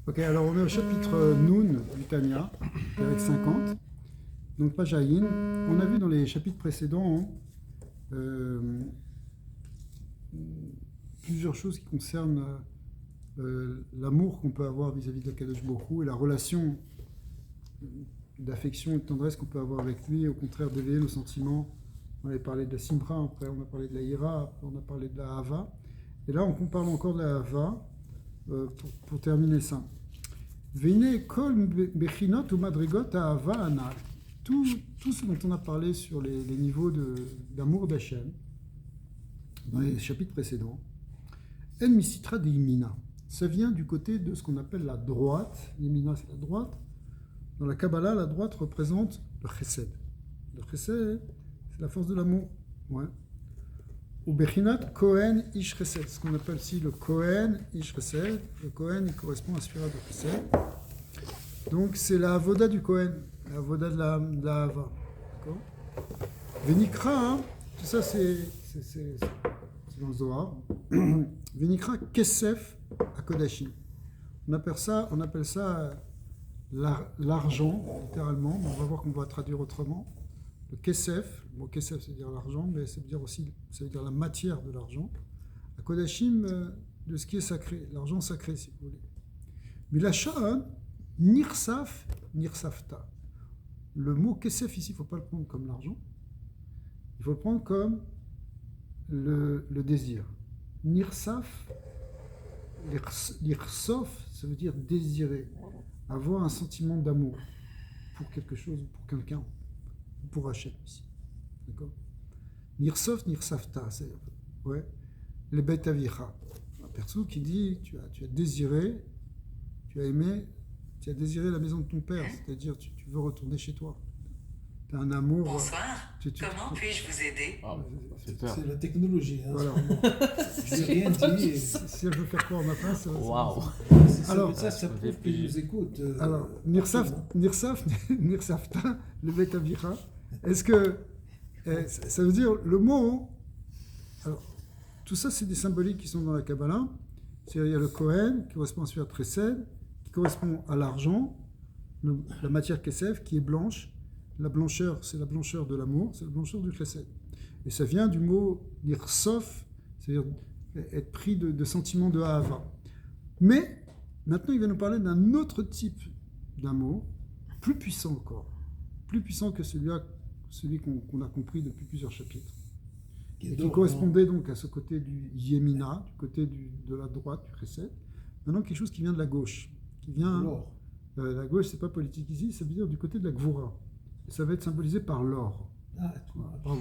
Ok, alors on est au chapitre Noun du Tanya, avec 50, donc page Ayin. On a vu dans les chapitres précédents euh, plusieurs choses qui concernent l'amour qu'on peut avoir vis-à-vis de Kadosh Baruch Hu et la relation d'affection et de tendresse qu'on peut avoir avec lui, au contraire d'éveiller nos sentiments. On avait parlé de la Simra, après on a parlé de la Ira, après on a parlé de la Hava. Et là on parle encore de la Hava pour terminer ça. Vene kol bechinot ou madrigot ahava anal. Tout ce dont on a parlé sur les niveaux d'amour d'Hachem, dans les chapitres précédents, en misitra de Yimina. Ça vient du côté de ce qu'on appelle la droite. Yimina, c'est la droite. Dans la Kabbalah, la droite représente le chesed. Le chesed, c'est la force de l'amour. Ouais. Ou bechinat Kohen ish chesed. Ce qu'on appelle ici le Kohen ish chesed. Le Kohen, il correspond à la sphira de chesed. Donc c'est la avoda du Kohen, la avoda de la Hava. D'accord. Venikra, tout ça c'est dans le Zohar. Venikra kesef akodashim. On appelle ça l'argent, littéralement. On va voir qu'on va traduire autrement. Le kesef, le mot kesef, ça veut dire l'argent, mais ça veut dire aussi, ça veut dire la matière de l'argent. Akodashim, de ce qui est sacré, l'argent sacré, si vous voulez. Milasha, nirsaf, nirsafta. Le mot kesef ici, il ne faut pas le prendre comme l'argent. Il faut le prendre comme le désir. Nirsaf, l'irsof, ça veut dire désirer, avoir un sentiment d'amour pour quelque chose, pour quelqu'un, pour Hachem ici. D'accord. Nirsof, nirsafta, c'est ouais, le bet avicha. Un perso qui dit tu as désiré, tu as aimé, tu as désiré la maison de ton père, c'est-à-dire tu veux retourner chez toi. Tu as un amour. Bonsoir, comment puis-je vous aider? C'est la technologie. Hein, voilà. Je n'ai rien dit. Si elle veut faire quoi en ma place, Waouh. Alors, ça prouve qu'ils nous écoutent. Alors, Nirsafta, le Bet Avicha, est-ce que ça veut dire le mot. Alors, tout ça, c'est des symboliques qui sont dans la Kabbalah. C'est-à-dire, il y a le Kohen qui correspond à celui de Chesed, qui correspond à l'argent, la matière Kesef qui est blanche. La blancheur, c'est la blancheur de l'amour, c'est la blancheur du Chesed. Et ça vient du mot Nirsof, c'est-à-dire être pris de sentiments de Ahava. Mais maintenant, il va nous parler d'un autre type d'amour, plus puissant encore, plus puissant que celui qu'on a compris depuis plusieurs chapitres, et qui correspondait donc à ce côté du Yemina, du côté de la droite, du Chesed. Maintenant, quelque chose qui vient de la gauche, qui vient. La gauche, c'est pas politique ici, ça veut dire du côté de la Gvura. Et ça va être symbolisé par l'or. Bravo.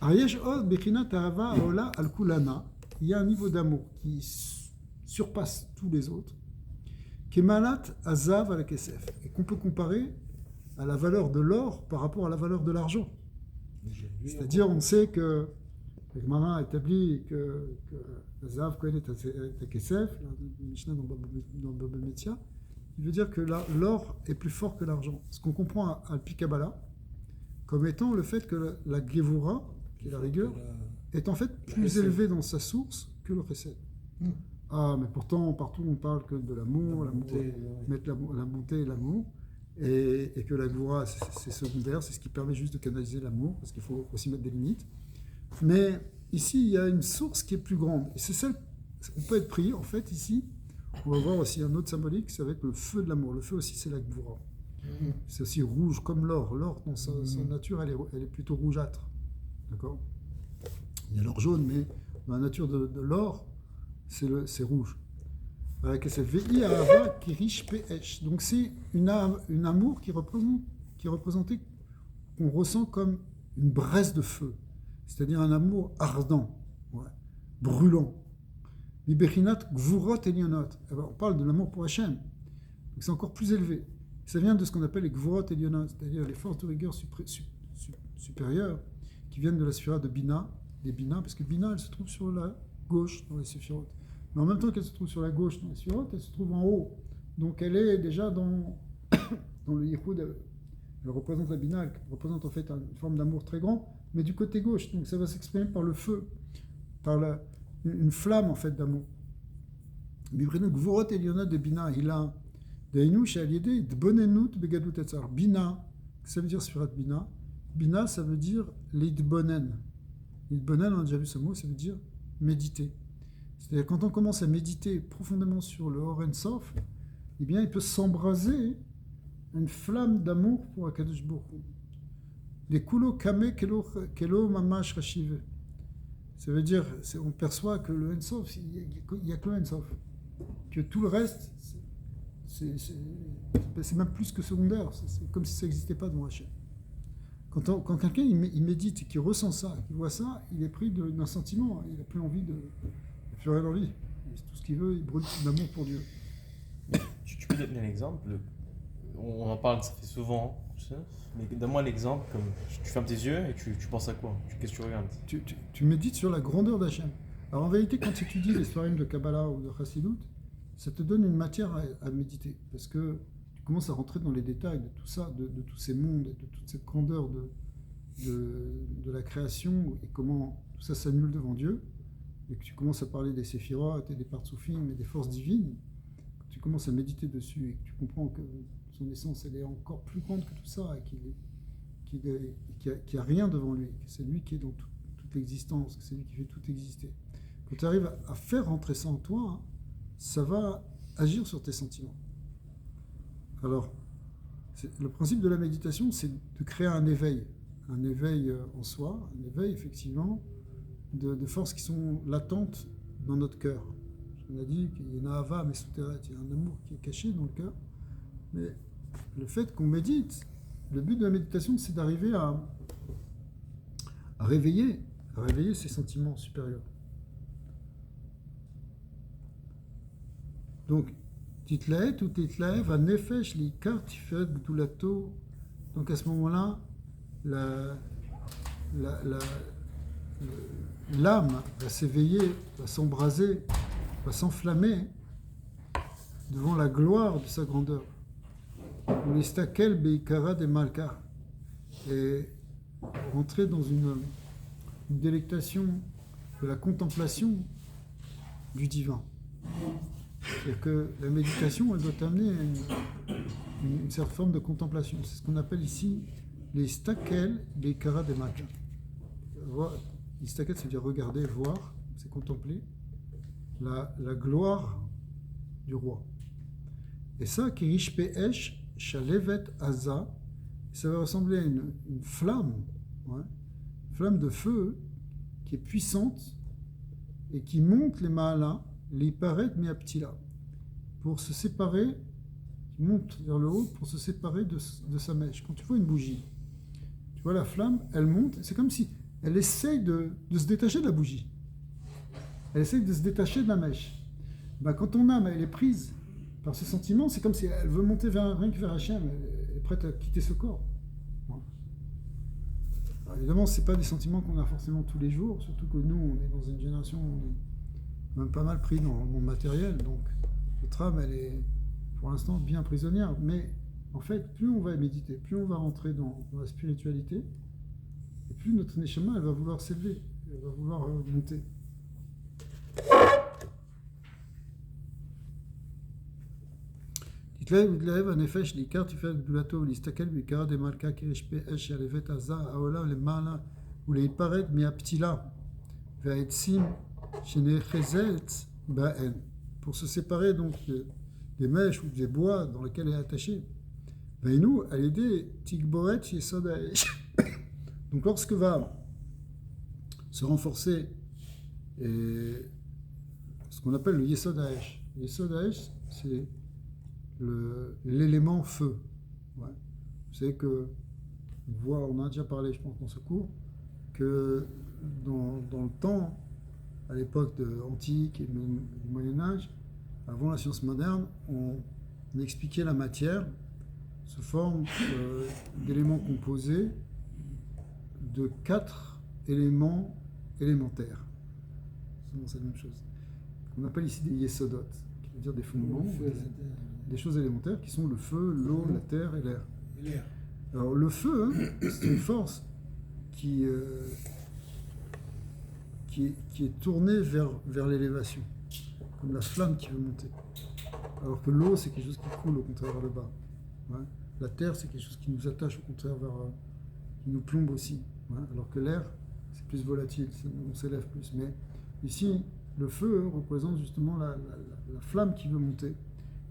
Ariyesh od bechinat ahava ola al kulana. Il y a un niveau d'amour qui surpasse tous les autres. Kemalat azav al kesef. Et qu'on peut comparer à la valeur de l'or par rapport à la valeur de l'argent. C'est-à-dire, on sait que le Gemara a établi que azav kohenet à kesef, la Mishnah dans Baba Metzia. Il veut dire que l'or est plus fort que l'argent. Ce qu'on comprend à Kabbalah comme étant le fait que la Gevura, qui est la rigueur, est en fait plus élevée dans sa source que le Chesed. Ah, mais pourtant, partout on parle que de l'amour, mettre la bonté et l'amour, et que la Gevura, c'est secondaire, c'est ce qui permet juste de canaliser l'amour, parce qu'il faut aussi mettre des limites. Mais ici, il y a une source qui est plus grande. Et c'est celle, on peut être pris, en fait, ici. On va voir aussi un autre symbolique, ça va être le feu de l'amour. Le feu aussi, c'est la Gvura. C'est aussi rouge comme l'or. L'or, dans sa nature, elle est plutôt rougeâtre. D'accord. Il y a l'or jaune, mais dans la nature de l'or, c'est rouge. Avec cette VI Ahava qui riche PH. Donc c'est une amour qui est représenté, qu'on ressent comme une braise de feu. C'est-à-dire un amour ardent, ouais, brûlant. Mibechinat gvurot elionot. On parle de l'amour pour Hachem. Donc c'est encore plus élevé. Ça vient de ce qu'on appelle les gvurot elionot, c'est-à-dire les forces de rigueur supérieures qui viennent de la sphira de Bina, des Bina, parce que Bina, elle se trouve sur la gauche dans les séphirotes. Mais en même temps qu'elle se trouve sur la gauche dans les séphirotes, elle se trouve en haut. Donc elle est déjà dans le Yichud. Elle représente la Bina, elle représente en fait une forme d'amour très grand, mais du côté gauche. Donc ça va s'exprimer par le feu, par une flamme en fait d'amour. מבחינת גבורות עליונות דבינה הילה, דהיינו שעל ידי התבוננות בגדלות הצער. בינה, ça veut dire ספירת בינה. Bina, ça veut dire l'idbonen. L'idbonen, on a déjà vu ce mot, ça veut dire méditer. C'est-à-dire quand on commence à méditer profondément sur le Or En Sof, eh bien, il peut s'embraser une flamme d'amour pour Akadosh Baruch Hu. Les kulo kame kelo mamash rashive. Ça veut dire, on perçoit que le En Sof, il n'y a que le En Sof. Que tout le reste, c'est même plus que secondaire. C'est comme si ça n'existait pas devant Hachem. Quand quelqu'un il médite et qu'il ressent ça, qu'il voit ça, il est pris d'un sentiment, il n'a plus envie de... Il n'a plus rien envie. Tout ce qu'il veut, il brûle d'amour pour Dieu. Tu peux donner un exemple? On en parle, ça fait souvent, mais donne-moi l'exemple, comme tu fermes tes yeux et tu penses à quoi? Qu'est-ce que tu regardes? Tu médites sur la grandeur d'Hachem. Alors en vérité, quand tu étudies les soirées de Kabbalah ou de Chassidut, ça te donne une matière à méditer, parce que tu commences à rentrer dans les détails de tout ça, de tous ces mondes, de toute cette grandeur de la création, et comment tout ça s'annule devant Dieu, et que tu commences à parler des séphirotes et des partsoufim et des forces divines, tu commences à méditer dessus et que tu comprends que son essence elle est encore plus grande que tout ça, et qu'il n'y a rien devant lui, que c'est lui qui est dans toute l'existence, que c'est lui qui fait tout exister. Quand tu arrives à faire rentrer ça en toi, ça va agir sur tes sentiments. Alors, le principe de la méditation, c'est de créer un éveil en soi, un éveil effectivement de forces qui sont latentes dans notre cœur. On a dit qu'il y a une ahava, mais souterraine, il y a un amour qui est caché dans le cœur. Mais le fait qu'on médite, le but de la méditation, c'est d'arriver à réveiller ces sentiments supérieurs. Donc, Titlaet ou Titlaev, va nefesh l'ikar tiferet gdulato. Donc à ce moment-là, l'âme va s'éveiller, va s'embraser, va s'enflammer devant la gloire de sa grandeur. L'Istakel beikara de Malka. Et rentrer dans une délectation de la contemplation du divin. C'est-à-dire que la méditation, elle doit t'amener à une certaine forme de contemplation. C'est ce qu'on appelle ici les stakel, les kara de Malka. Les stakel, ça veut dire regarder, voir, c'est contempler la gloire du roi. Et ça, kirish pe'esh shalevet aza, ça va ressembler à une flamme, une flamme de feu qui est puissante et qui monte les mahalas, les paret miaptila, pour se séparer, qui monte vers le haut pour se séparer de sa mèche. Quand tu vois une bougie, tu vois la flamme, elle monte, c'est comme si elle essaye de se détacher de la bougie. Elle essaye de se détacher de la mèche. Quand ton âme elle est prise par ce sentiment, c'est comme si elle veut monter rien que vers Hachem, elle est prête à quitter ce corps. Alors, évidemment, ce n'est pas des sentiments qu'on a forcément tous les jours, surtout que nous, on est dans une génération où on est même pas mal pris dans le monde matériel, donc notre âme, elle est pour l'instant bien prisonnière, mais en fait, plus on va méditer, plus on va rentrer dans la spiritualité, et plus notre neshama, elle va vouloir s'élever, elle va vouloir monter. להתלהב הנפש לעיקר תפארת גדולתו ולהסתכל בעיקר דמלכה כרש פה אש על לבית עזה העולה למעלה ולהיפרד מהפתילה והעצים שנאחזת בהן. Pour se séparer donc des mèches ou des bois dans lesquels elle est attachée. Vainu à l'aider tigboret yesod haesh. Donc lorsque va se renforcer ce qu'on appelle le yesod haesh. Le yesod haesh, c'est l'élément feu. Ouais. Vous savez que on a déjà parlé, je pense, dans ce cours, que dans le temps, à l'époque antique et même du Moyen-Âge, avant la science moderne, on expliquait la matière sous forme d'éléments composés de 4 éléments élémentaires. C'est la même chose. On appelle ici des yesodot, qui veut dire des fondements, des choses élémentaires qui sont le feu, l'eau, la terre et l'air. Alors le feu, c'est une force qui est tournée vers l'élévation. comme la flamme qui veut monter. Alors que l'eau, c'est quelque chose qui coule au contraire vers le bas. Ouais. La terre, c'est quelque chose qui nous attache au contraire vers, qui nous plombe aussi. Ouais. Alors que l'air, c'est plus volatile, on s'élève plus. Mais ici, le feu représente justement la flamme qui veut monter.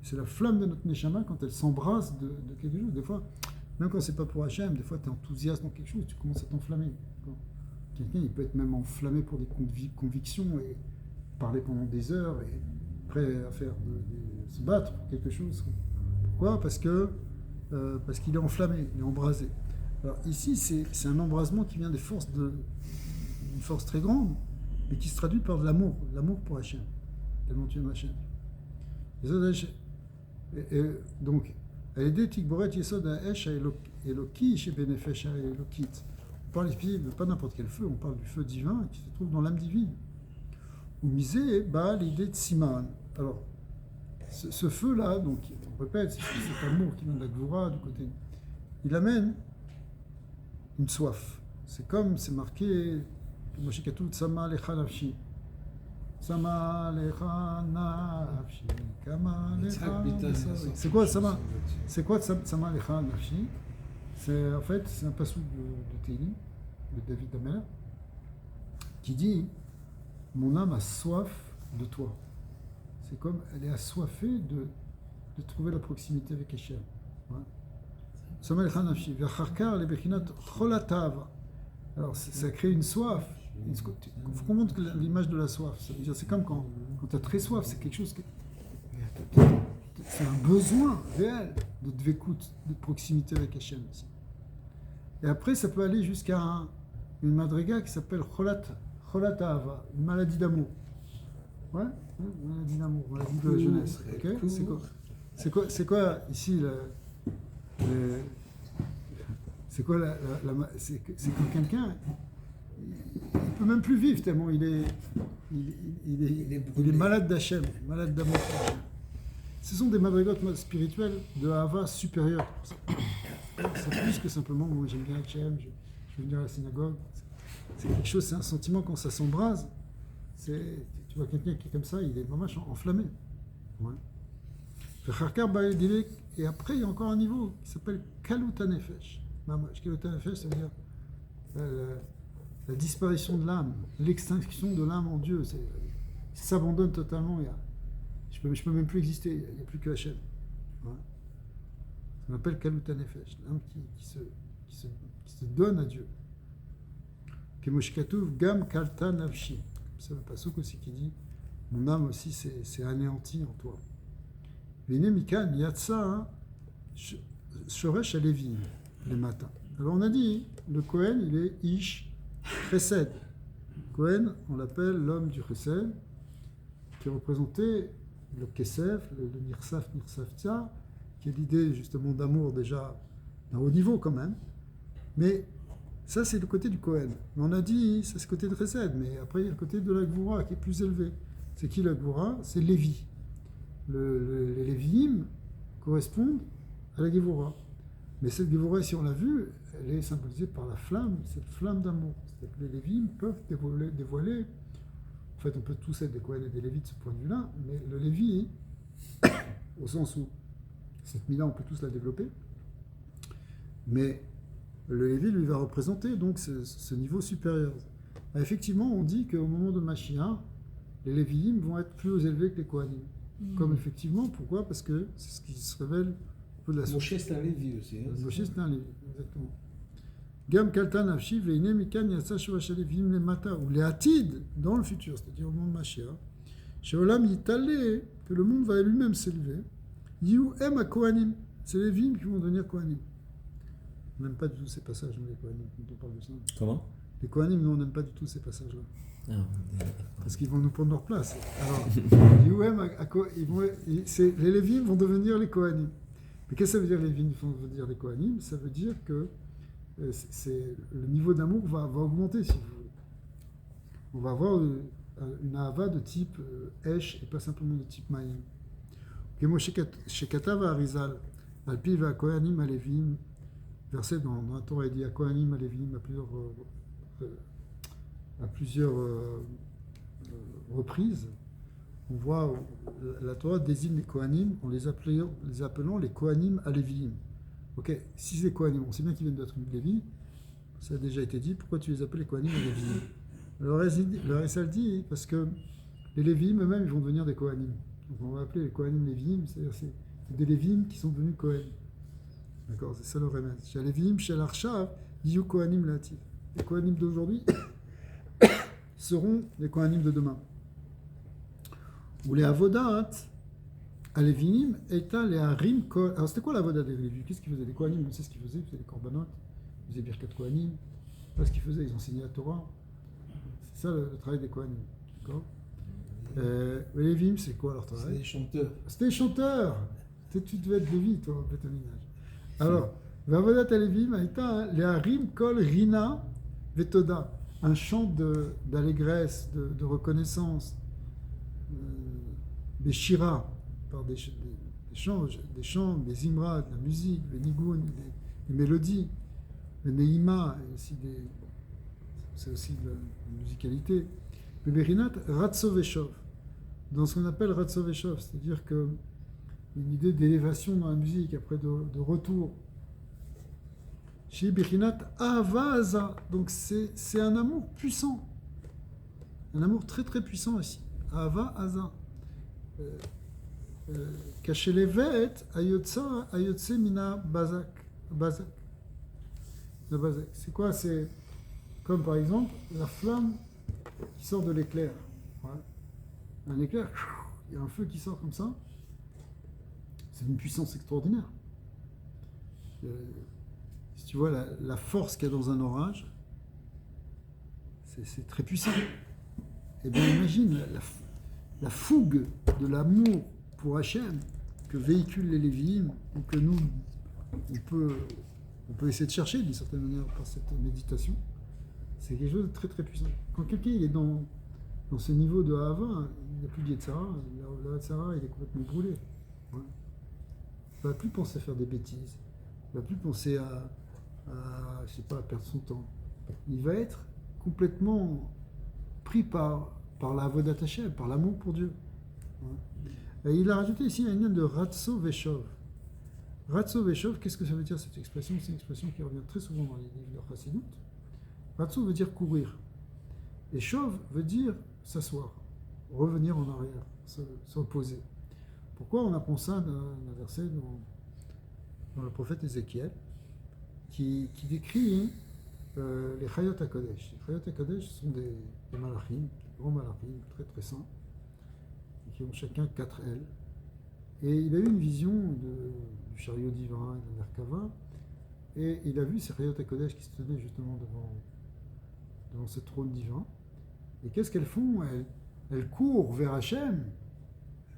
C'est la flamme de notre Neshama quand elle s'embrasse de quelque chose. Des fois, même quand c'est pas pour Hachem, des fois tu es enthousiaste dans quelque chose, tu commences à t'enflammer. Quelqu'un, il peut être même enflammé pour des convictions et parler pendant des heures et prêt à faire se battre pour quelque chose. Pourquoi ? Parce qu'il est enflammé, il est embrasé. Alors ici, c'est un embrasement qui vient des forces d'une force très grande, mais qui se traduit par de l'amour pour Hachem, tellement tu aimes Hachem. Et donc, à l'aider Tikboret Yesod Ha'esh Eloki chez Benefesh Elokit. On parle ici de pas n'importe quel feu, on parle du feu divin qui se trouve dans l'âme divine. Ou misé, bah, l'idée de Siman. Alors, ce feu-là, donc, on répète, c'est cet amour qui vient de la Gvura, du côté. Il amène une soif. C'est comme, c'est marqué, Moshe Katou, Tsama Lecha Nafshi. Tsama Lecha Nafshi. Kama Lecha Nafshi. C'est quoi Tsama? C'est quoi Tsama Lecha Nafshi? C'est en fait, c'est un passage de Télim, de David Amer, qui dit mon âme a soif de toi. C'est comme elle est assoiffée de trouver la proximité avec Hachem. Tsama Lecha Nafshi. V'acharkar le bechinat cholatava. Alors ça crée une soif. Il faut qu'on montre l'image de la soif. Ça veut dire, c'est comme quand tu as très soif, c'est quelque chose que. C'est un besoin réel de dvékout, de proximité avec Hachem aussi. Et après, ça peut aller jusqu'à une madriga qui s'appelle Cholat Ahava, une maladie d'amour. Ouais, une maladie d'amour, maladie de la jeunesse. Okay, c'est quoi ici c'est quoi c'est quand quelqu'un il peut même plus vivre tellement il est malade d'Hachem, malade d'amour pour Hachem. Ce sont des madrigotes spirituelles de Hava supérieure. C'est plus que simplement moi j'aime bien Hachem, je vais venir à la synagogue. C'est quelque chose, c'est un sentiment quand ça s'embrase. Tu vois quelqu'un qui est comme ça, il est vraiment enflammé. Ouais. Et après il y a encore un niveau qui s'appelle Kaluta Nefesh. Kaluta Nefesh, c'est-à-dire la disparition de l'âme, l'extinction de l'âme en Dieu. Ça s'abandonne totalement. Je peux même plus exister, il n'y a plus que Hachem. Ouais. On appelle Kaluta Nefesh, l'âme qui se donne à Dieu. Kemosh Katuv Gam Kalta Nafshi. C'est le pasuk aussi qui dit mon âme aussi c'est anéanti en toi. Vene Mikan Yatsa Shoresh Alevim les matins. Alors on a dit le Kohen il est Ish Chesed. Kohen on l'appelle l'homme du Chesed qui représentait le Kesef, le Nirsaf Tia, qui est l'idée justement d'amour déjà d'un haut niveau quand même. Mais ça c'est le côté du Kohen. Mais on a dit c'est ce côté de Chesed, mais après il y a le côté de la Gvura qui est plus élevé. C'est qui la Gvura? C'est Lévi. Les Lévi'im correspondent à la Gvura. Mais cette Gvura, si on l'a vu, elle est symbolisée par la flamme, cette flamme d'amour. C'est-à-dire que les Lévi'im peuvent dévoiler. En fait, on peut tous être des Kohen et des Lévites de ce point de vue-là, mais le Lévi, au sens où cette Mila, on peut tous la développer, mais le Lévi, lui, va représenter donc ce niveau supérieur. Alors, effectivement, on dit qu'au moment de Mashiach, les Lévi'im vont être plus élevés que les Kohanim. Comme effectivement, pourquoi? Parce que c'est ce qui se révèle au peu de la Moshe, c'est un Lévi aussi. Moshe, c'est un Lévi, exactement. Gam Kaltan Avshi, Veine Mikan Yatsa Shovash Lévi'im les Mata, ou les Hatid, dans le futur, c'est-à-dire au moment de Mashiach, Sheolam Yitale, que le monde va lui-même s'élever, Yiu Em à Kohanim, c'est les Lévi'im qui vont devenir Kohanim. On n'aime pas du tout ces passages, nous, les Kohanim, quand on parle de ça. Comment? Les Kohanim, nous, on n'aime pas du tout ces passages-là. Ah, Parce qu'ils vont nous prendre leur place. Alors, les Lévi'im vont devenir les Kohanim. Mais qu'est-ce que ça veut dire, les Lévi'im vont devenir les Kohanim? Ça veut dire que le niveau d'amour va augmenter, si vous voulez. On va avoir une ahava de type Esh et pas simplement de type Maïm. Shekatav Arizal, Alpiv à Kohanim à Lévi'im, verset dans la Torah, il dit à Kohanim à Lévi'im à plusieurs reprises. on voit la Torah désigne les Kohanim en les appelant les Kohanim Aléviim. Ok, si c'est Kohanim, on sait bien qu'ils viennent de la tribu de Lévi, ça a déjà été dit, pourquoi tu les appelles les Kohanim Aléviim? Le Rézal dit parce que les Léviim eux-mêmes ils vont devenir des Kohanim. Donc on va appeler les Kohanim Léviim, c'est-à-dire c'est des Léviim qui sont devenus Kohen. D'accord, c'est ça le remède. Chez Léviim, chez l'Archav, Diyu Kohanim Latif. Les Kohanim d'aujourd'hui seront les Kohanim de demain. Ou les Avodat, à Léviim, étant les Harim Kohen. Alors c'était quoi l'Avodat des Léviim? Qu'est-ce qu'ils faisaient? Les Kohanim, on sait ce qu'ils faisaient, ils faisaient les Korbanot, ils faisaient Birkat Kohanim. Voilà ce qu'ils faisaient, ils enseignaient la Torah. C'est ça le travail des Kohanim. D'accord. Les Léviim, c'est quoi leur travail? C'est des chanteurs. C'était les chanteurs. Tu devais être Lévi, toi, en fait, au minage. Alors, Vavodat Léviim a été les Harim Kol Rina Vetoda, un chant d'allégresse, de reconnaissance, des Shira, par des chants, des Imra, de la musique, des Nigoun, des mélodies, des Neima, c'est aussi de la musicalité. Le Berinat Ratzoveshov, dans ce qu'on appelle Ratzoveshov, c'est-à-dire que une idée d'élévation dans la musique, après de retour. Chez Berinat Avaza, donc c'est un amour puissant, un amour très très puissant ici. Ava Aza. Caché les vêtes, Ayotse Mina Bazak. Le Bazak. C'est quoi? C'est comme par exemple la flamme qui sort de l'éclair. Ouais. Un éclair, il y a un feu qui sort comme ça. C'est une puissance extraordinaire. Si tu vois la force qu'il y a dans un orage, c'est très puissant. Et bien imagine la fougue de l'amour pour Hachem que véhiculent les Lévi'im, ou que nous, on peut essayer de chercher d'une certaine manière par cette méditation. C'est quelque chose de très très puissant. Quand quelqu'un il est dans ce niveau de Hava, il n'a plus de Yetzara, le Yetzara il est complètement brûlé. Ouais. Il ne va plus penser à faire des bêtises, il ne va plus penser à je sais pas, à perdre son temps. Il va être complètement pris par la Avodat Hashem, par l'amour pour Dieu. Ouais. Et il a rajouté ici un lien de Ratso Veshov. Ratso Veshov, qu'est-ce que ça veut dire cette expression? C'est une expression qui revient très souvent dans les livres de Chassidut. Ratso veut dire courir. Et Shov veut dire s'asseoir, revenir en arrière, se reposer. Pourquoi on apprend ça d'un verset dans le prophète Ézéchiel qui décrit les Chayot HaKodesh. Les Chayot HaKodesh sont des malachim, des grands malachim, très très saints, qui ont chacun 4 ailes. Et il a eu une vision du chariot divin, de la Merkava, et il a vu ces Chayot HaKodesh qui se tenaient justement devant ce trône divin. Et qu'est-ce qu'elles font? Elles courent vers Hachem.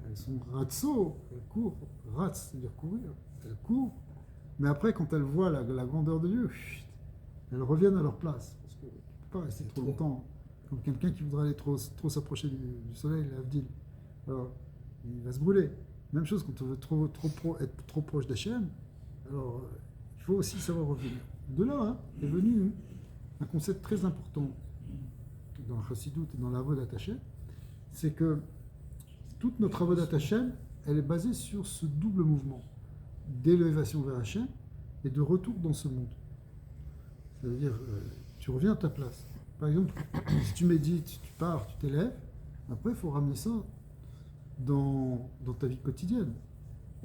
Elles sont ratso, elles courent, ratz, c'est-à-dire courir. Elles courent, mais après, quand elles voient la grandeur de Dieu, elles reviennent à leur place. Parce que tu ne peux pas rester trop longtemps. Comme quelqu'un qui voudrait aller trop s'approcher du soleil, l'Avdil. Alors, il va se brûler. Même chose quand on veut être trop proche d'Hachem. Alors, il faut aussi savoir revenir. De là est venu un concept très important dans la Chassidut et dans la Avodat Hashem, c'est que toute notre Avodat Hashem, elle est basée sur ce double mouvement d'élévation vers Hachem et de retour dans ce monde. C'est-à-dire, tu reviens à ta place. Par exemple, si tu médites, tu pars, tu t'élèves, après il faut ramener ça dans ta vie quotidienne.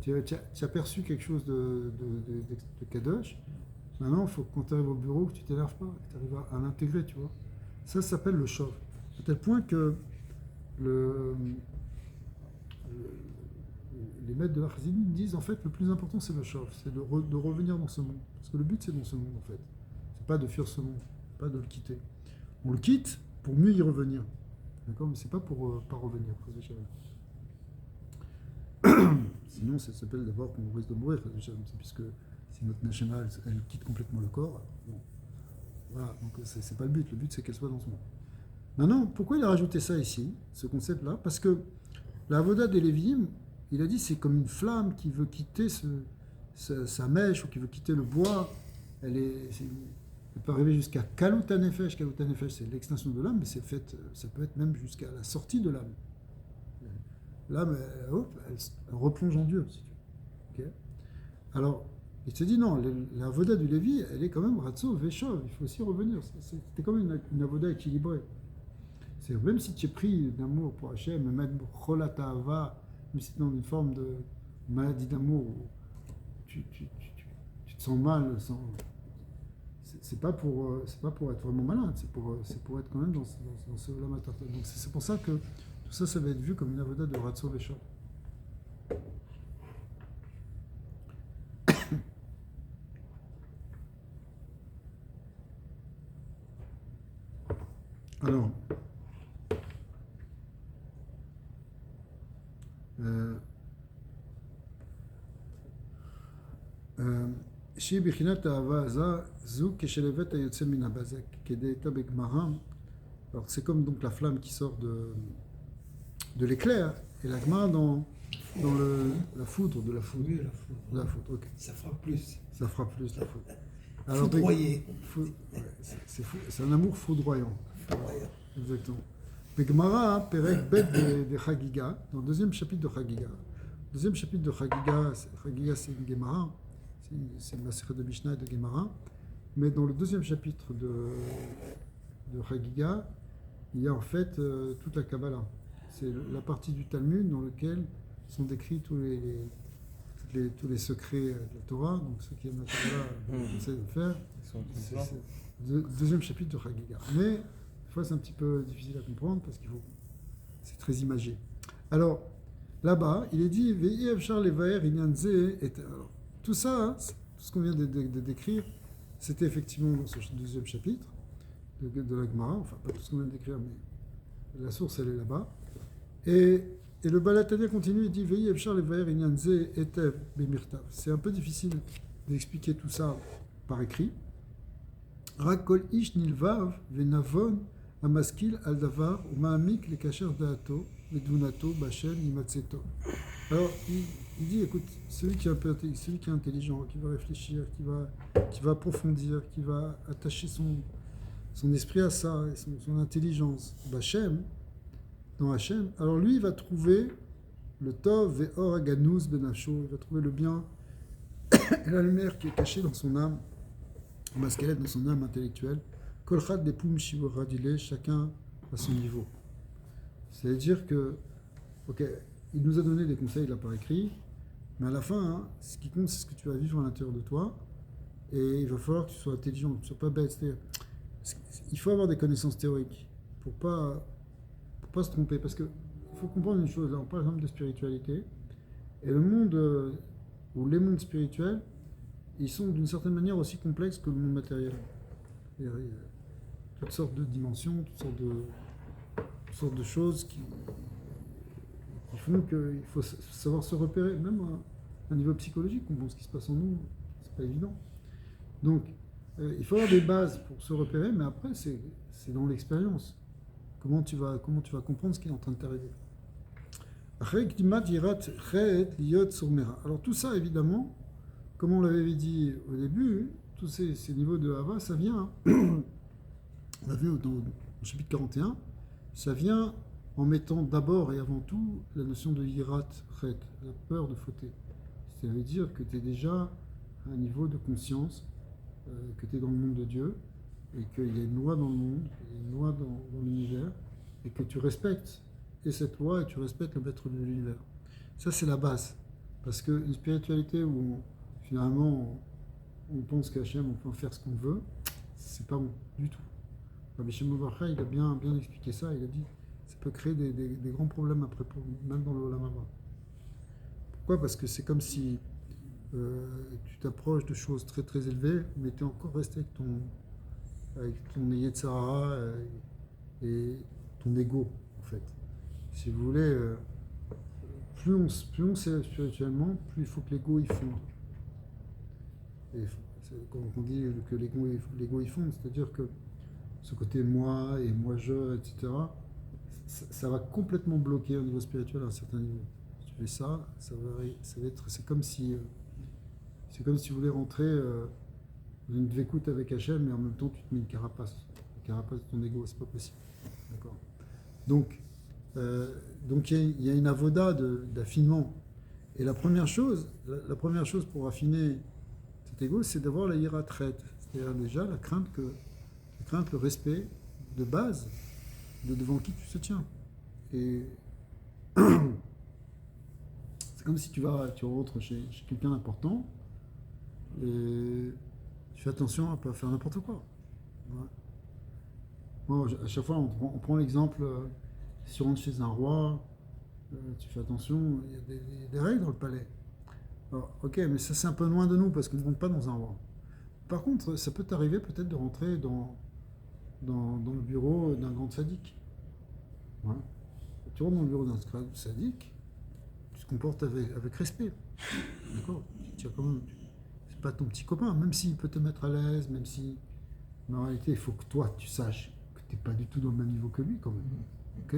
Tu as perçu quelque chose de Kadosh, maintenant il faut que quand tu arrives au bureau, que tu ne t'énerves pas, que tu arrives à l'intégrer, tu vois. Ça s'appelle le Shov. À tel point que les maîtres de la Chassidut disent en fait le plus important c'est le Shov, c'est de revenir dans ce monde. Parce que le but c'est dans ce monde en fait. C'est pas de fuir ce monde, pas de le quitter. On le quitte pour mieux y revenir. D'accord? Mais c'est pas pour pas revenir. Sinon ça s'appelle d'abord qu'on risque de mourir, puisque si notre Neshama elle quitte complètement le corps, bon. Voilà, donc c'est pas le but c'est qu'elle soit dans ce monde. Maintenant, pourquoi il a rajouté ça ici, ce concept-là? Parce que la Avodat des Lévi'im, il a dit c'est comme une flamme qui veut quitter sa mèche ou qui veut quitter le bois. Elle peut arriver jusqu'à Kalut HaNefesh. Kalut HaNefesh, c'est l'extinction de l'âme, mais ça peut être même jusqu'à la sortie de l'âme. l'âme, elle replonge en Dieu, si tu veux. Ok. Alors, il te dit non, la avoda du Lévi, elle est quand même ratso, veshov, il faut aussi revenir. C'était quand même une avoda équilibrée. C'est même si tu es pris d'amour pour Hachem, même cholata ava, même si tu es dans une forme de maladie d'amour, où tu te sens mal, c'est pas pour être vraiment malade, c'est pour être quand même dans ce olam hatachton. Donc c'est pour ça que tout ça, ça va être vu comme une avoda de ratso veshov. Alors, שהיא בחינת האהבה זו כשלבט היוצא מן הבזק כדאיתא בגמרא. Alors c'est comme donc la flamme qui sort de l'éclair et la Gemara dans la foudre de la foudre. Oui, la foudre. La foudre, ok. Ça frappe plus. Ça fera plus la foudre. Foudroyer. C'est un amour foudroyant. Foudroyant. Exactement. Gemara, Perek Bet de Chagiga, dans le deuxième chapitre de Chagiga. Le deuxième chapitre de Chagiga, c'est une Gemara, c'est une Masechet de Mishnah et de Gemara. Mais dans le deuxième chapitre de Chagiga, il y a en fait toute la Kabbalah. C'est la partie du Talmud dans laquelle sont décrits tous les secrets de la Torah. Donc ceux qui aiment la Kabbalah essaient de faire. C'est le deuxième chapitre de Chagiga. Mais c'est un petit peu difficile à comprendre parce c'est très imagé. Alors, là-bas, il est dit tout ça, hein, tout ce qu'on vient de décrire, c'était effectivement dans ce deuxième chapitre de la Gemara, enfin pas tout ce qu'on vient de décrire, mais la source elle est là-bas. Et le Balatania continue, il dit c'est un peu difficile d'expliquer tout ça par écrit. Rakol ish nilvav venavon Amaskil al-davar ou ma'amik le kasher da'ato vedunato bashem imatseto. Alors il dit écoute, celui qui est intelligent, qui va réfléchir, qui va approfondir, qui va attacher son esprit à ça, et son intelligence, Bashem, dans Hachem, alors lui il va trouver le tov ve'or aganus benafsho, il va trouver le bien et la lumière qui est cachée dans son âme, masquelette dans son âme intellectuelle. Kolchad des poum shivoradile, chacun à son niveau. C'est-à-dire que, ok, il nous a donné des conseils là par écrit, mais à la fin, hein, ce qui compte, c'est ce que tu vas vivre à l'intérieur de toi, et il va falloir que tu sois intelligent, que tu ne sois pas bête. Il faut avoir des connaissances théoriques pour pas se tromper, parce qu'il faut comprendre une chose. Là, on parle par exemple de spiritualité, et le monde, ou les mondes spirituels, ils sont d'une certaine manière aussi complexes que le monde matériel. Il y a toutes sortes de dimensions, toutes sortes de choses qui font qu'il faut savoir se repérer, même à un niveau psychologique, comprendre ce qui se passe en nous, c'est pas évident. Donc, il faut avoir des bases pour se repérer, mais après, c'est dans l'expérience. Comment tu vas comprendre ce qui est en train de t'arriver. Alors tout ça, évidemment, comme on l'avait dit au début, tous ces niveaux de Hava, ça vient, on l'a vu dans le chapitre 41, ça vient en mettant d'abord et avant tout la notion de Yirat Chet, la peur de fauter. Ça veut dire que tu es déjà à un niveau de conscience, que tu es dans le monde de Dieu, et qu'il y a une loi dans le monde, il y a une loi dans l'univers, et que tu respectes et cette loi et tu respectes le maître de l'univers. Ça, c'est la base. Parce qu'une spiritualité où finalement on pense qu'Hachem, on peut en faire ce qu'on veut, c'est pas bon du tout. Rabbi Shimon Bar Yochai, il a bien expliqué ça, il a dit ça peut créer des grands problèmes après, même dans l'Olam Haba. Pourquoi ? Parce que c'est comme si tu t'approches de choses très très élevées, mais tu es encore resté avec ton Yetzirah et ton ego, en fait. Si vous voulez, plus on s'élève spirituellement, plus il faut que l'ego y fonde. Et quand on dit que l'ego y fonde, c'est-à-dire que ce côté moi et moi-je, etc., ça va complètement bloquer au niveau spirituel à un certain niveau. Si tu fais ça, c'est comme si vous voulez rentrer dans une dvécoute avec Hachem, mais en même temps tu te mets une carapace de ton ego, c'est pas possible. D'accord. Donc, Donc il y a une avoda d'affinement. Et la première chose pour affiner cet ego, c'est d'avoir la hiratret, c'est-à-dire déjà la crainte, le respect de base de devant qui tu te tiens. Et c'est comme si tu rentres chez quelqu'un d'important et tu fais attention à ne pas faire n'importe quoi. Ouais. Moi, à chaque fois, on prend l'exemple, si tu rentres chez un roi, tu fais attention, il y a des règles dans le palais. Alors, ok, mais ça c'est un peu loin de nous parce qu'on ne rentre pas dans un roi. Par contre, ça peut t'arriver peut-être de rentrer dans le bureau d'un grand sadique. Ouais. Tu rentres dans le bureau d'un sadique, tu te comportes avec respect. D'accord? C'est pas ton petit copain, même s'il peut te mettre à l'aise, même si. Mais en réalité, il faut que toi, tu saches que tu n'es pas du tout dans le même niveau que lui, quand même. Ok?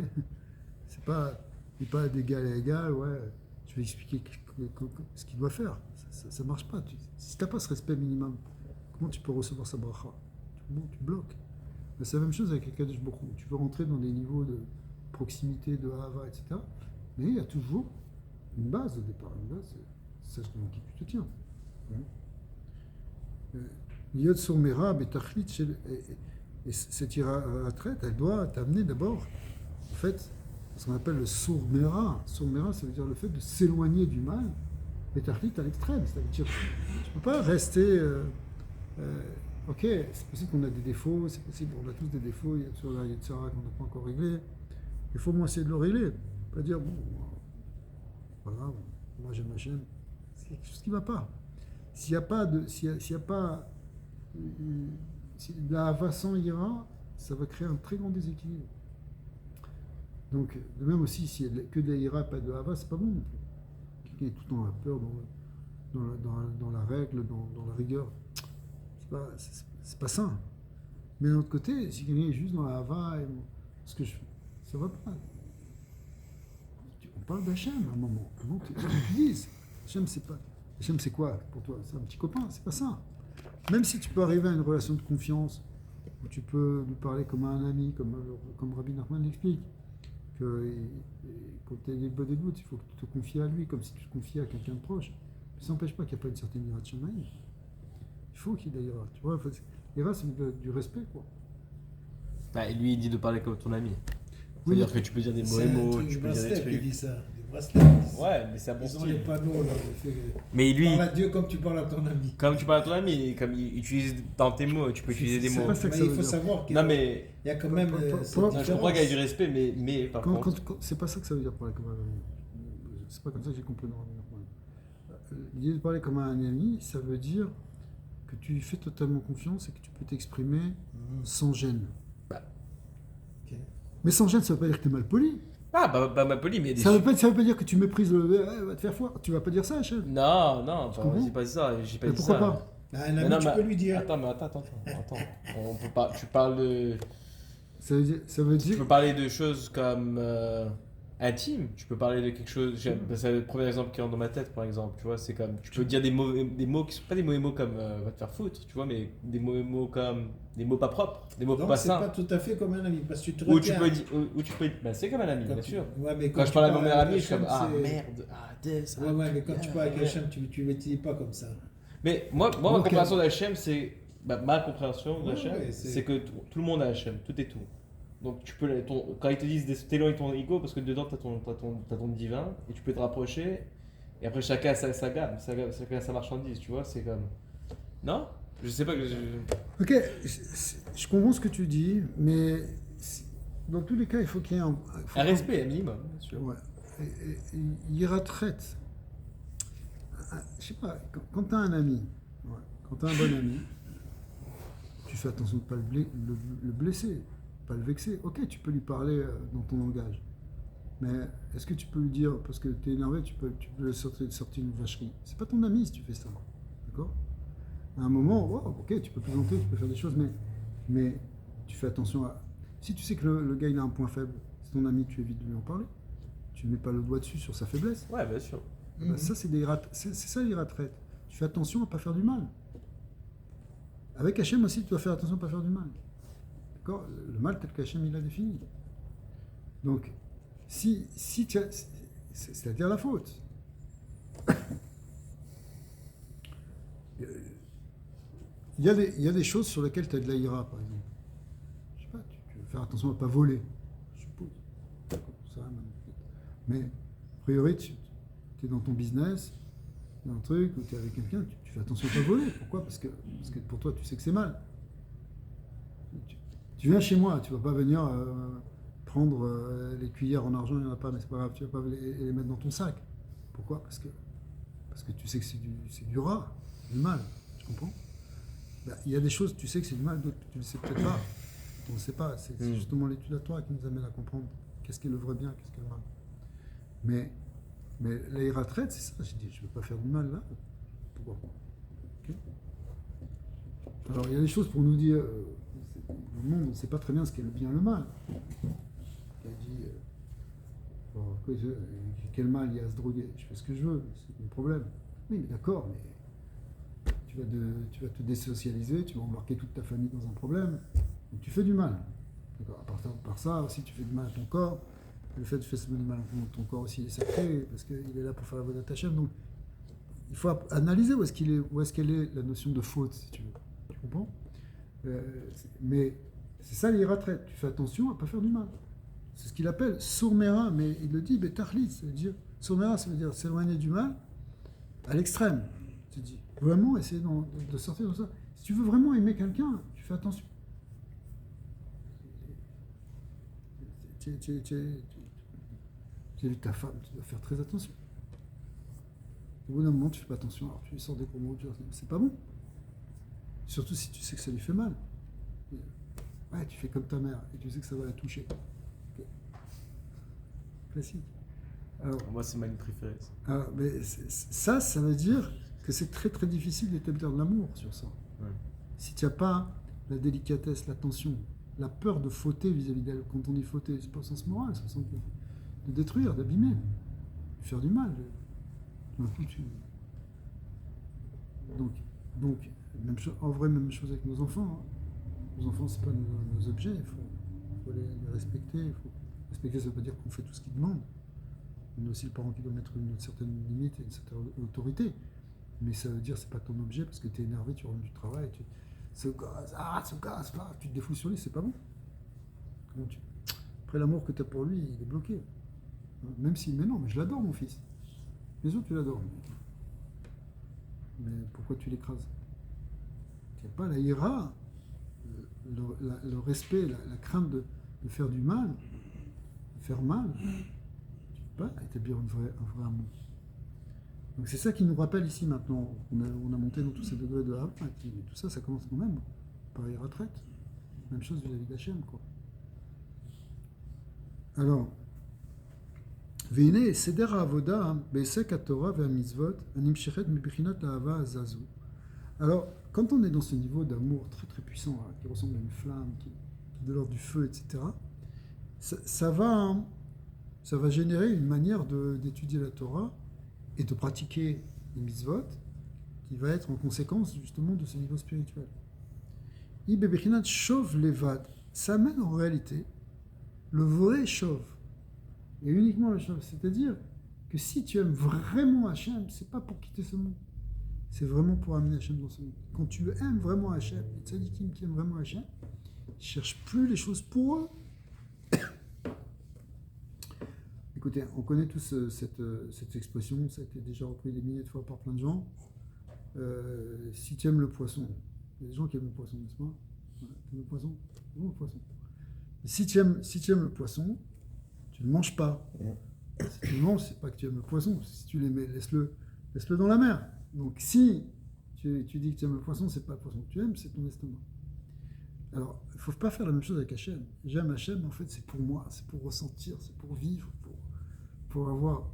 C'est pas d'égal à égal, ouais. Je vais expliquer ce qu'il doit faire. Ça marche pas. Si tu n'as pas ce respect minimum, comment tu peux recevoir sa bracha? Tu bloques. C'est la même chose avec les Kadosh Baruch Hu. Tu veux rentrer dans des niveaux de proximité, de Hava, etc. Mais il y a toujours une base au départ. Une base, c'est sache devant qui tu te tiens. Yod Soumera, Betachlit, et cette retraite, elle doit t'amener d'abord, en fait, ce qu'on appelle le Sourmera. Sourmera, ça veut dire le fait de s'éloigner du mal. Betachlit à l'extrême. C'est-à-dire, tu ne peux pas rester. Ok, c'est possible qu'on a des défauts, c'est possible qu'on a tous des défauts, il y a toujours la Yetzirah qu'on n'a pas encore réglé. Il faut au moins essayer de le régler. Pas dire, bon, voilà, moi j'aime Hachem. C'est quelque chose qui ne va pas. S'il n'y a pas si la Hava sans ira, ça va créer un très grand déséquilibre. Donc, de même aussi, s'il y a que de la ira, pas de Hava, c'est pas bon non plus. Quelqu'un est tout le temps dans la peur, dans la règle, dans la rigueur. C'est pas sain. Mais d'un autre côté, si quelqu'un est juste dans la Hava, ça va pas. On parle d'Hachem à un moment. Tu dises, Hachem c'est quoi pour toi? C'est un petit copain, c'est pas ça. Même si tu peux arriver à une relation de confiance, où tu peux lui parler comme à un ami, comme Rabbi Nachman l'explique, que quand tu as des bonnes doutes, il faut que tu te confies à lui, comme si tu te confiais à quelqu'un de proche. Mais ça n'empêche pas qu'il n'y a pas une certaine ira de Shamaï. Il faut qu'il y ait ira. Tu vois, l'ira, c'est du respect, quoi. Bah, et lui, il dit de parler comme ton ami. Oui, C'est-à-dire que tu peux dire des mots, tu peux dire des qui trucs. dit ça. Des bracelets. Ouais, mais c'est un bon Ils ont les style. panneaux là. Mais lui, Parle à Dieu comme tu parles à ton ami. comme tu parles à ton ami, comme il utilise dans tes mots, tu peux utiliser des c'est mots. pas ça que Mais ça il veut faut dire. savoir qu'il Non, mais y a quand même. cette Non, je comprends qu'il y a du différence. respect, mais par contre. C'est pas ça que ça veut dire parler comme un ami. C'est pas comme ça que j'ai compris. L'idée de parler comme un ami, ça veut dire que tu lui fais totalement confiance et que tu peux t'exprimer sans gêne. Ok. Mais sans gêne, ça veut pas dire que tu es mal poli. Ah, bah ma poli, mais il y a des Ça veut pas dire que tu méprises va te faire foire. Tu vas pas dire ça, Hachem. Non, bah, comprends j'ai pas dit ça, j'ai pas Mais dit pourquoi ça. pas Ah, un Mais ami, non, tu mais peux lui dire. Attends. On peut pas, tu parles de. Ça veut Tu dire peux parler de choses comme intimes. Tu peux parler de quelque chose. C'est le premier exemple qui rentre dans ma tête, par exemple. Tu vois, c'est comme. Tu peux dire des mots qui sont pas des mauvais mots comme va te faire foutre, tu vois, mais des mauvais mots comme. Des mots pas propres, des mots Donc pas c'est sains. pas tout à fait comme un ami parce que tu te Ou tu retiens. peux dire. Bah, c'est comme un ami, Quand bien tu- sûr. Ouais, mais Quand je tu parle à mon parles meilleur ami, avec je suis comme Hachem, ah c'est- merde, des. Ouais, mais quand tu parles avec Hachem, tu ne dis pas comme ça. Mais moi ma Ok. compréhension d'Hachem, c'est. Ma compréhension Ouais, d'Hachem, ouais, c'est que tout le monde a Hachem, tout est tout. Donc tu peux. Quand ils te disent t'éloignes ton ego, parce que dedans t'as ton divin, et tu peux te rapprocher, et après chacun a sa gamme, chacun a sa marchandise, tu vois, c'est comme. Non? Je sais pas que. Ok, je comprends ce que tu dis, mais dans tous les cas, il faut qu'il y ait un respect, un minimum, bien sûr. Ouais. Il retraite. Je sais pas, quand tu as un ami, quand tu as un bon ami, tu fais attention de ne pas le blesser, pas le vexer. Ok, tu peux lui parler dans ton langage. Mais est-ce que tu peux lui dire, parce que tu es énervé, tu peux lui sortir une vacherie. C'est pas ton ami si tu fais ça. D'accord? À un moment, ok, tu peux plaisanter, tu peux faire des choses, mais tu fais attention à. Si tu sais que le gars il a un point faible, c'est ton ami, tu évites de lui en parler. Tu ne mets pas le doigt dessus sur sa faiblesse. Ouais, bien sûr. Ben, ça, c'est ça les retraites. Tu fais attention à ne pas faire du mal. Avec Hachem aussi, tu dois faire attention à ne pas faire du mal. D'accord? Le mal tel qu'Hachem il l'a défini. Donc, si tu as, c'est-à-dire la faute. Il y a des choses sur lesquelles tu as de la ira, par exemple. Je sais pas, tu veux faire attention à ne pas voler, je suppose. Ça, mais, a priori, tu es dans ton business, dans un truc, où tu es avec quelqu'un, tu fais attention à ne pas voler. Pourquoi ? Parce que pour toi, tu sais que c'est mal. Tu viens chez moi, tu ne vas pas venir prendre les cuillères en argent, il n'y en a pas, mais c'est pas grave, tu ne vas pas les mettre dans ton sac. Pourquoi ? Parce que tu sais que c'est du rat, du mal, tu comprends ? Il y a des choses, tu sais que c'est du mal, d'autres tu ne le sais peut-être pas. On ne sait pas, c'est justement l'étude à toi qui nous amène à comprendre qu'est-ce qui est le vrai bien, qu'est-ce qui est le mal. Mais la ira traite, c'est ça, j'ai dit, je ne veux pas faire du mal là. Pourquoi ? Okay. Alors il y a des choses pour nous dire, le monde, on ne sait pas très bien ce qu'est le bien et le mal. Il a dit, quel mal il y a à se droguer ? Je fais ce que je veux, c'est mon problème. Oui, mais d'accord, mais tu vas te désocialiser, tu vas embarquer toute ta famille dans un problème, donc tu fais du mal. D'accord. Par ça aussi, tu fais du mal à ton corps. Le fait de faire du mal à ton corps aussi est sacré, parce qu'il est là pour faire la voie d'Hachem. Donc, il faut analyser où est-ce qu'elle est la notion de faute, si tu veux. Tu comprends ? Mais c'est ça l'iratraite. Tu fais attention à ne pas faire du mal. C'est ce qu'il appelle sourmera, mais il le dit, betachlit, ça veut dire sourmera, ça veut dire s'éloigner du mal à l'extrême. Tu dis vraiment essayer de sortir de ça. Si tu veux vraiment aimer quelqu'un, tu fais attention. Tu as vu ta femme, tu dois faire très attention. Au bout d'un moment, tu fais pas attention, alors tu lui sors des gros mots, c'est pas bon. Surtout si tu sais que ça lui fait mal. Ouais, tu fais comme ta mère et tu sais que ça va la toucher. Okay. Classique. Alors, moi, c'est ma ligne préférée. Mais ça veut dire que c'est très très difficile d'établir de l'amour sur ça. Ouais. Si tu n'as pas la délicatesse, l'attention, la peur de fauter vis-à-vis d'elle, quand on dit fauter, c'est pas au sens moral, c'est au sens de détruire, d'abîmer, de faire du mal. Donc même en vrai, même chose avec nos enfants. Hein. Nos enfants, c'est pas nos objets, il faut les respecter. Respecter, ça ne veut pas dire qu'on fait tout ce qu'ils demandent. Il y a aussi le parent qui doit mettre une certaine limite et une certaine autorité. Mais ça veut dire c'est pas ton objet parce que tu es énervé, tu rentres du travail, ce gaz, là, tu te défoules sur lui, c'est pas bon. Après, l'amour que tu as pour lui, il est bloqué. Même si, mais non, mais je l'adore, mon fils. Bien sûr que tu l'adores. Mais pourquoi tu l'écrases ? Tu n'as pas la ira, le respect, la crainte de faire du mal, de faire mal. Tu ne peux pas établir un vrai amour. Donc c'est ça qui nous rappelle ici maintenant. On a monté dans tous ces degrés de Havre, et tout ça, ça commence quand même par les retraites. Même chose vis-à-vis d'Hachem, quoi. Alors, Veine, Seder Avoda, Besek HaTorah ve'Hamizvot, Animshechet Mibichinot Ahava Azazu. Alors, quand on est dans ce niveau d'amour très très puissant, là, qui ressemble à une flamme, qui est de l'ordre du feu, etc., ça va générer une manière d'étudier la Torah et de pratiquer les mitzvot qui va être en conséquence justement de ce niveau spirituel. Ibebechinat shov levad, ça amène en réalité le vrai shov, et uniquement le shov, c'est-à-dire que si tu aimes vraiment Hachem, c'est pas pour quitter ce monde, c'est vraiment pour amener Hachem dans ce monde. Quand tu aimes vraiment Hachem, les tzadikim qui aiment vraiment Hachem, ils ne cherchent plus les choses pour eux. Écoutez, on connaît tous cette expression, ça a été déjà repris des milliers de fois par plein de gens. Si tu aimes le poisson, il y a des gens qui aiment le poisson, n'est-ce pas ? Ouais, tu aimes le poisson ? Non, le poisson. Mais si tu aimes le poisson, tu ne le manges pas. Si tu le manges, c'est pas que tu aimes le poisson. Si tu l'aimais, laisse-le dans la mer. Donc si tu dis que tu aimes le poisson, c'est pas le poisson que tu aimes, c'est ton estomac. Alors, il ne faut pas faire la même chose avec Hachem. J'aime Hachem, en fait, c'est pour moi, c'est pour ressentir, c'est pour vivre, pour avoir,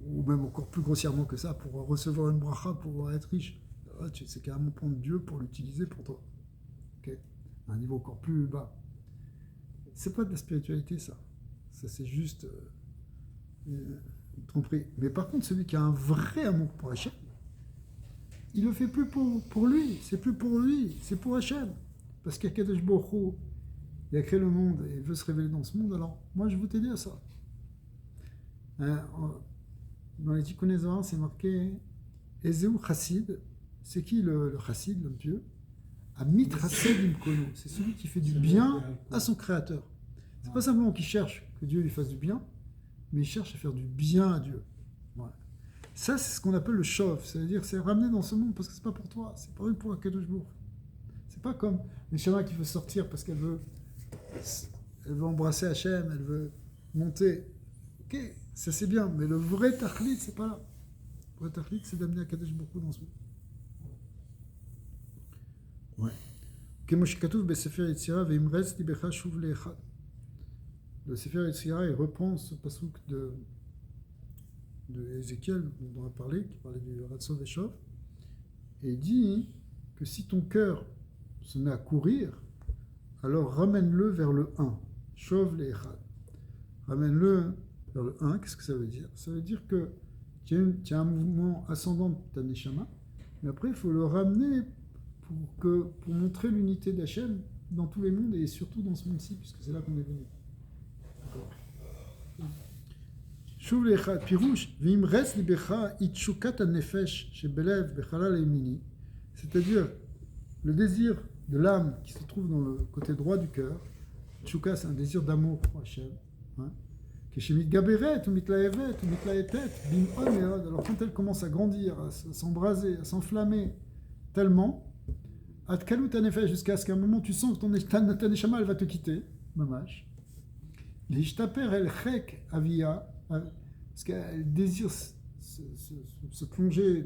ou même encore plus grossièrement que ça, pour recevoir une bracha, pour être riche. C'est carrément prendre Dieu pour l'utiliser pour toi. Okay, à un niveau encore plus bas. C'est pas de la spiritualité, ça. Ça, c'est juste une tromperie. Mais par contre, celui qui a un vrai amour pour Hachem, il le fait plus pour lui, c'est plus pour lui, c'est pour Hachem. Parce qu'Akadosh Baruch Hu, il a créé le monde et il veut se révéler dans ce monde, alors moi je veux t'aider à ça. Dans les Tikkun Zohar, c'est marqué Ezeu Chassid. C'est qui le Chassid, l'homme pieux? Amit Chassid Imkono. C'est celui qui fait du bien à son créateur. C'est pas simplement qu'il cherche que Dieu lui fasse du bien, mais il cherche à faire du bien à Dieu. Voilà. Ça, c'est ce qu'on appelle le chauve. C'est-à-dire, c'est ramener dans ce monde parce que c'est pas pour toi, c'est pas pour Akadosh Baruch. C'est pas comme Neshama qui veut sortir parce qu'elle veut embrasser Hachem, elle veut monter. Ok, ça c'est bien, mais le vrai tachlit, c'est pas là. Le vrai tachlit, c'est d'amener Akadosh Baruch dans ce monde. Ouais. Kemo shekatuv besefer Yetzira veimretz libecha shuv leechad. Le Sefer Yetzira, il reprend ce passouk de Ézéchiel dont on a parlé, qui parlait du Ratzov et Shov, et il dit que si ton cœur se met à courir, alors ramène-le vers le 1, Shov leechad. Ramène-le vers le 1, qu'est-ce que ça veut dire? Ça veut dire que tu as un mouvement ascendant de ta Neshama, mais après il faut le ramener pour montrer l'unité d'Hachem dans tous les mondes et surtout dans ce monde-ci, puisque c'est là qu'on est venu. שוב לאחד, פירוש, ואם רץ ליבך היא תשוקת הנפש שבלב בחלל הימיני, c'est-à-dire le désir de l'âme qui se trouve dans le côté droit du cœur. Tchouka, c'est un désir d'amour pour Hachem. כשמתגברת ומתלהבת ומתלהטת במאוד מאוד, alors quand elle commence à grandir, à s'embraser, à s'enflammer tellement, עד קלות הנפש, jusqu'à ce qu'à un moment tu sens que ta neshama elle va te quitter, ממש. להשתפר אל חיק אביה, parce qu'elle désire se plonger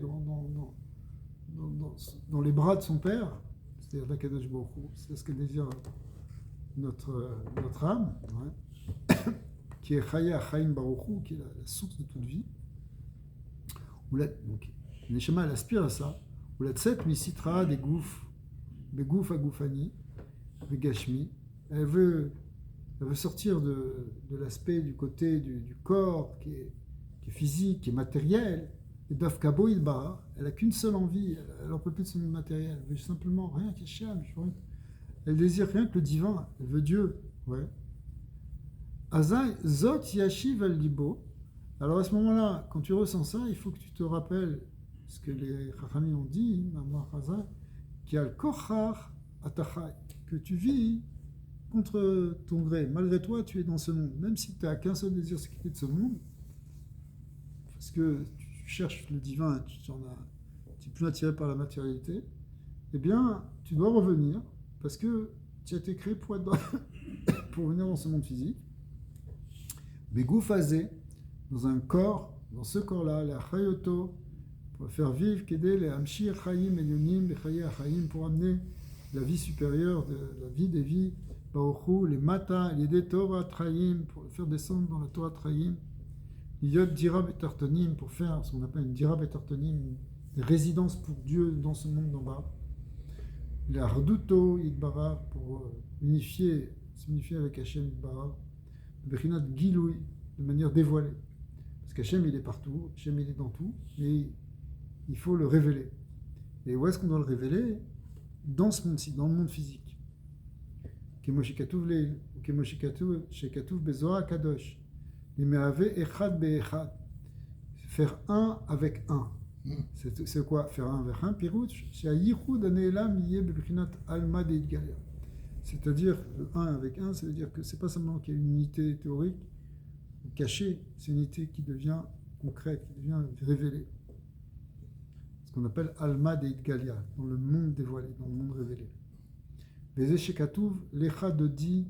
dans les bras de son père, c'est-à-dire d'Akadosh Baruch Hu, c'est ce que désire notre âme, ouais, qui est Chaya Chaim Baruch Hu, qui est la source de toute vie. Donc, Neshama, elle aspire à ça. Ou la tset misitra des gouf, begouf agoufani, begashmi. Elle veut sortir de l'aspect du côté du corps qui est physique, qui est matériel. Et Dafkabo Ilba, elle n'a qu'une seule envie, elle n'en peut plus de son matériel. Elle veut simplement rien qu'Hachem. Elle désire rien que le divin, elle veut Dieu. Ouais. Azai Zot Yashiv al Libo. Alors à ce moment-là, quand tu ressens ça, il faut que tu te rappelles ce que les Chachamim ont dit, Mamar Hazai, qui a le Kochar Atachai, que tu vis contre ton gré. Malgré toi, tu es dans ce monde. Même si tu n'as qu'un seul désir, c'est quitter de ce monde, parce que tu cherches le divin, tu es plus attiré par la matérialité, eh bien, tu dois revenir, parce que tu as été créé pour venir dans ce monde physique. Begoufazé, dans un corps, dans ce corps-là, la chayoto, pour faire vivre, qu'aider les hamshir chayim elyonim, les chaye chayim, pour amener la vie supérieure, la vie des vies, baruchu, les mata, les Torah trayim, pour le faire descendre dans la Torah trayim, yod dira betartonim, pour faire ce qu'on appelle une dira betartonim, une résidence pour Dieu dans ce monde d'en bas. La harduto yidbara, pour s'unifier avec Hachem yidbara. Bechinat Giloui, de manière dévoilée. Parce qu'Hachem, il est partout, Hachem, il est dans tout, mais il faut le révéler. Et où est-ce qu'on doit le révéler? Dans ce monde-ci, dans le monde physique. Kemoshikatuv Bezoar Kadosh. Limeave Echad Be'echad. Faire un avec un. C'est quoi faire un avec un? Pirouch, c'est à Yichud Aneelam Yeh Bechinat Alma Deidgalia. C'est-à-dire, le 1 avec 1, ça veut dire que ce n'est pas seulement qu'il y a une unité théorique cachée, c'est une unité qui devient concrète, qui devient révélée. Ce qu'on appelle Alma Deit Galia, dans le monde dévoilé, dans le monde révélé. Les Eshekatouv, l'Echa Dodi,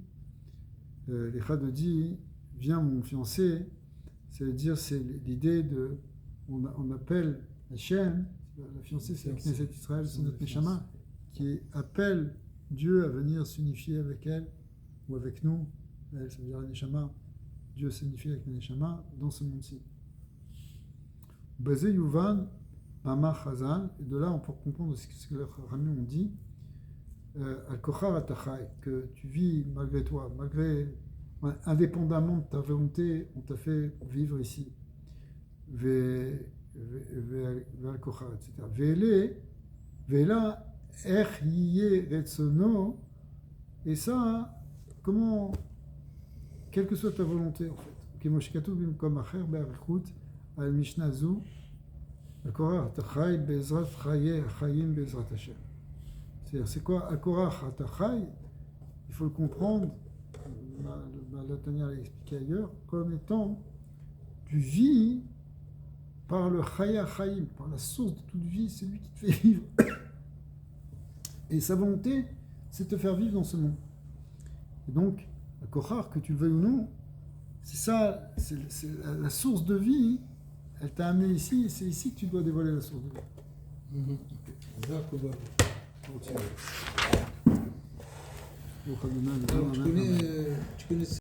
viens mon fiancé, c'est-à-dire c'est l'idée de, on appelle Hachem, la fiancée c'est la Knesset Israël, c'est notre Neshama, qui appelle Dieu à venir s'unifier avec elle ou avec nous. Elle, ça veut dire la Neshama. Dieu s'unifie avec la Neshama dans ce monde-ci. Basé Yuvan, Mamar Chazal, et de là on peut comprendre ce que les Chachamim ont dit, Al-Kochar Atachai, que tu vis malgré toi, indépendamment de ta volonté, on t'a fait vivre ici. Al-Kochar, etc. Ve'ela, et ça, comment, quelle que soit ta volonté en fait, כמו שכתוב במקום אחר באריכות על משנה זו, הקורח אתה חי בעזרת חיי החיים בעזרת השם. C'est quoi הקורח אתה חי? Il faut le comprendre, la Tania l'a expliqué ailleurs, comme étant tu vis par le Chaya Chaim, par la source de toute vie, c'est lui qui te fait vivre. Et sa volonté, c'est de te faire vivre dans ce monde. Et donc, le Kochar, que tu le veuilles ou non, c'est ça, c'est la source de vie, elle t'a amené ici, et c'est ici que tu dois dévoiler la source de vie. D'accord. Continue. Alors, tu connais